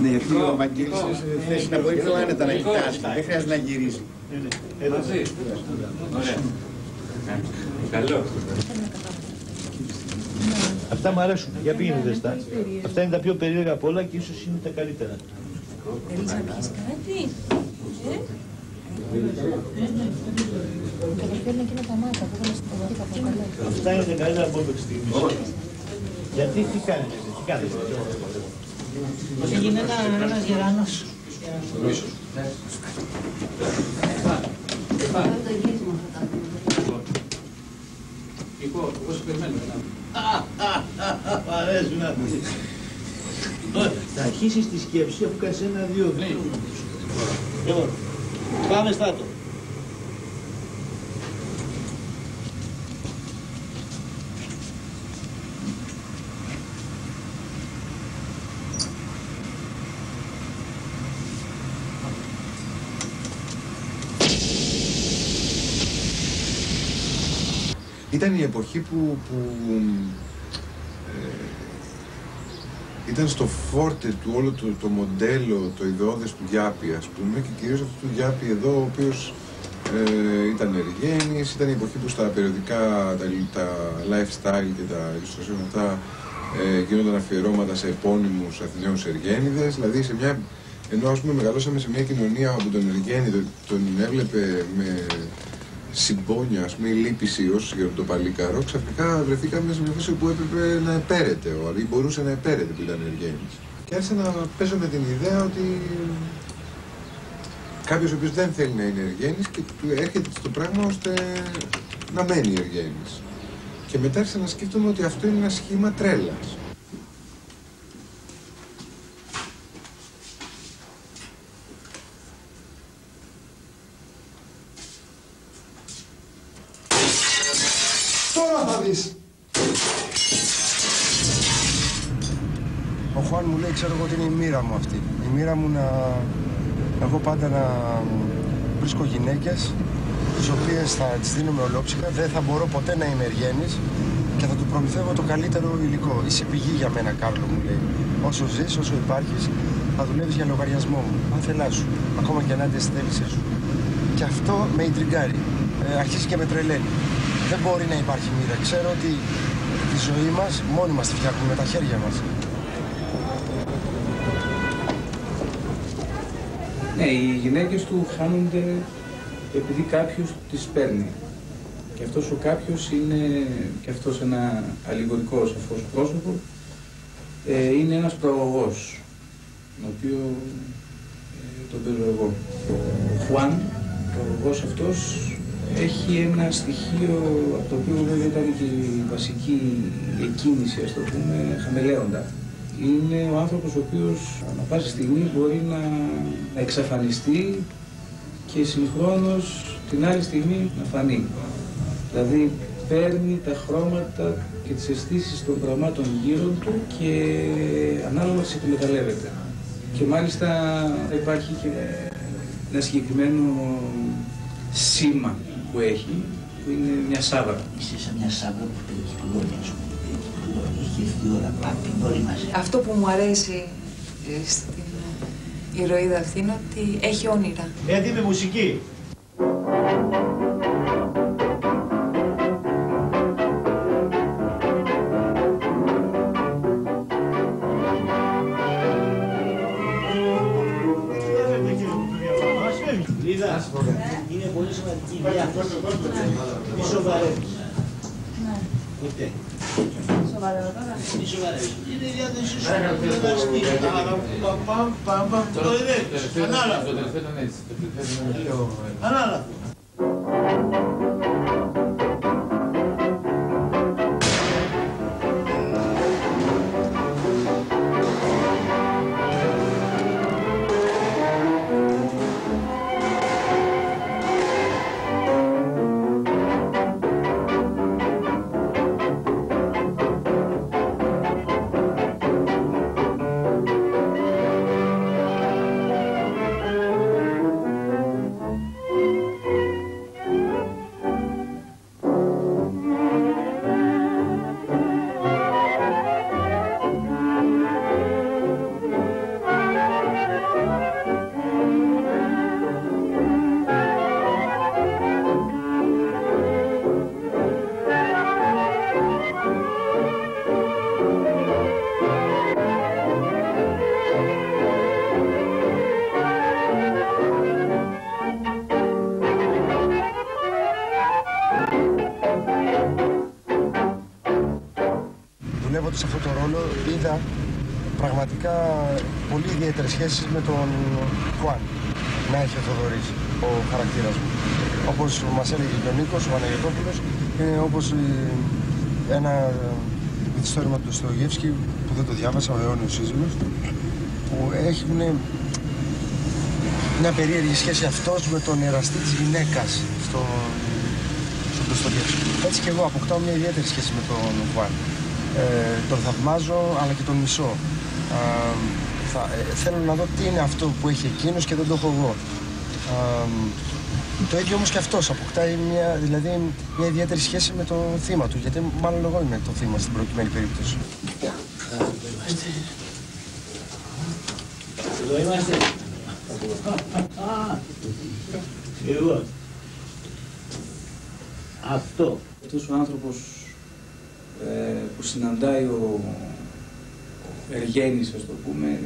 Ναι, γιατί ο Βαγγέλης θέση να μπορεί πιο άνετα να κοιτάσει, δεν χρειάζεται να γυρίζει. Μαζί. Ωραία. Καλό. Αυτά μου αρέσουν. Για πήγαινε δες τα. Αυτά είναι τα πιο περίεργα από όλα και ίσως είναι τα καλύτερα. Θέλεις να πεις κάτι? Καταφέρνει εκείνα τα μάτια που έβαλα στην πολιτική από καλά. Αυτά είναι τα καλύτερα από όλες τις στιγμές. Γιατί τι κάνετε. Έγινε ένας γεράνος. Εγώ σε περιμένω. Μ' αρέσουν αυτοί. Θα αρχίσεις τη σκέψη αφού κάνεις 1-2. Λοιπόν, πάμε στάτο. Ήταν η εποχή που ήταν στο φόρτε του όλο το μοντέλο, το ιδεώδες του Γιάπη, ας πούμε, και κυρίως αυτού του Γιάπη εδώ, ο οποίος ήταν εργένης, ήταν η εποχή που στα περιοδικά, τα lifestyle και τα illustration αυτά γίνονταν αφιερώματα σε επώνυμους Αθηναίους εργένιδες, δηλαδή σε μια, ενώ ας πούμε μεγαλώσαμε σε μια κοινωνία όπου τον εργένιδο τον έβλεπε με συμπόνια, ας πούμε, η λύπηση ως γεροντοπαλίκαρο, ξαφνικά βρεθήκαμε σε μια θέση που έπρεπε να επέρεται, ή μπορούσε να επέρεται που ήταν εργένης. Και άρχισα να παίζω με την ιδέα ότι κάποιος ο οποίος δεν θέλει να είναι εργένης και του έρχεται στο πράγμα ώστε να μένει εργένης. Και μετά άρχισα να σκέφτομαι ότι αυτό είναι ένα σχήμα τρέλας. Τώρα θα δεις. Ο Χουάν μου λέει, ξέρω εγώ ότι είναι η μοίρα μου αυτή. Η μοίρα μου να... εγώ πάντα να βρίσκω γυναίκες, τις οποίες θα τις δίνω με ολόψυχα, δεν θα μπορώ ποτέ να είμαι εργένης και θα του προμηθεύω το καλύτερο υλικό. Είσαι πηγή για μένα, Κάρλο, μου λέει. Όσο ζεις, όσο υπάρχεις, θα δουλεύεις για λογαριασμό μου, άθελά σου, ακόμα και ενάντια στη θέλησή σου. Και αυτό με ιντριγκάρει. Αρχίζει και με τρελαίνει. Δεν μπορεί να υπάρχει μοίρα. Ξέρω ότι τη ζωή μας μόνοι μας τη φτιάχνουμε με τα χέρια μας. Ναι, οι γυναίκες του χάνονται επειδή κάποιος τις παίρνει. Και αυτός ο κάποιος είναι και αυτός ένα αλληγορικό σαφώς πρόσωπο. Είναι ένας προαγωγός, τον οποίο τον παίζω εγώ. Ο Χουάν, ο προαγωγός αυτός, έχει ένα στοιχείο από το οποίο βέβαια ήταν και η βασική εκκίνηση, ας το πούμε, χαμελέοντα. Είναι ο άνθρωπος ο οποίος ανά πάση στιγμή μπορεί να εξαφανιστεί και συγχρόνως την άλλη στιγμή να φανεί. Δηλαδή παίρνει τα χρώματα και τις αισθήσεις των πραγμάτων γύρω του και ανάλογα τις εκμεταλλεύεται. Και μάλιστα υπάρχει και ένα συγκεκριμένο σήμα που έχει, που είναι μια σάβα. Είσαι σαν μια σάβα που έχει πλώνει, ας πούμε. Έχει έρθει η ώρα, πάτη, όλοι μαζί. Αυτό που μου αρέσει στην ηρωίδα αυτή είναι ότι έχει όνειρα. Γιατί με μουσική. Λίδα, είναι πολύ σημαντική η διάθεση. Μη σοβαρεύεις. Ούτε. Μη σοβαρεύεις. Είναι η διάθεση σου. Το είδες. Ανάλαβο. Ανάλαβο. δουλεύοντας αυτό το ρόλο, είδα πραγματικά πολύ ιδιαίτερες σχέσεις με τον Χουάν. Να έχει ο Θοδωρής, ο χαρακτήρας μου. Όπως μας έλεγε και ο Νίκος, ο Παναγιωτόπουλος, είναι όπως ένα μυθιστόρημα του Ντοστογεύσκη, που δεν το διάβασα, ο αιώνιος σύζυγος, που έχουν μια περίεργη σχέση αυτός με τον εραστή της γυναίκας στον Ντοστογεύσκη. Έτσι και εγώ αποκτάω μια ιδιαίτερη σχέση με τον Χουάν. Τον θαυμάζω, αλλά και τον μισώ. Θέλω να δω τι είναι αυτό που έχει εκείνος και δεν το έχω εγώ. Το ίδιο όμως και αυτός αποκτάει μια ιδιαίτερη σχέση με το θύμα του, γιατί μάλλον εγώ είμαι το θύμα στην προκειμένη περίπτωση. Εδώ είμαστε. Εγώ. Αυτό. Αυτός ο άνθρωπος που συναντάει ο Εργένης, ας το πούμε,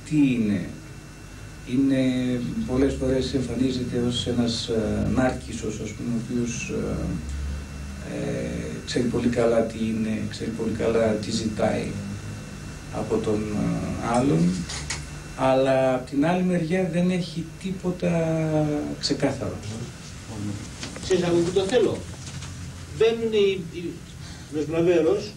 τι είναι? Είναι πολλές φορές εμφανίζεται ως ένας νάρκισσος, ας πούμε, ο οποίος ξέρει πολύ καλά τι είναι, ξέρει πολύ καλά τι ζητάει από τον άλλον, αλλά από την άλλη μεριά δεν έχει τίποτα ξεκάθαρο. Ξέρεις από πού το θέλω? Μπαίνουν ο Σκλαβέρος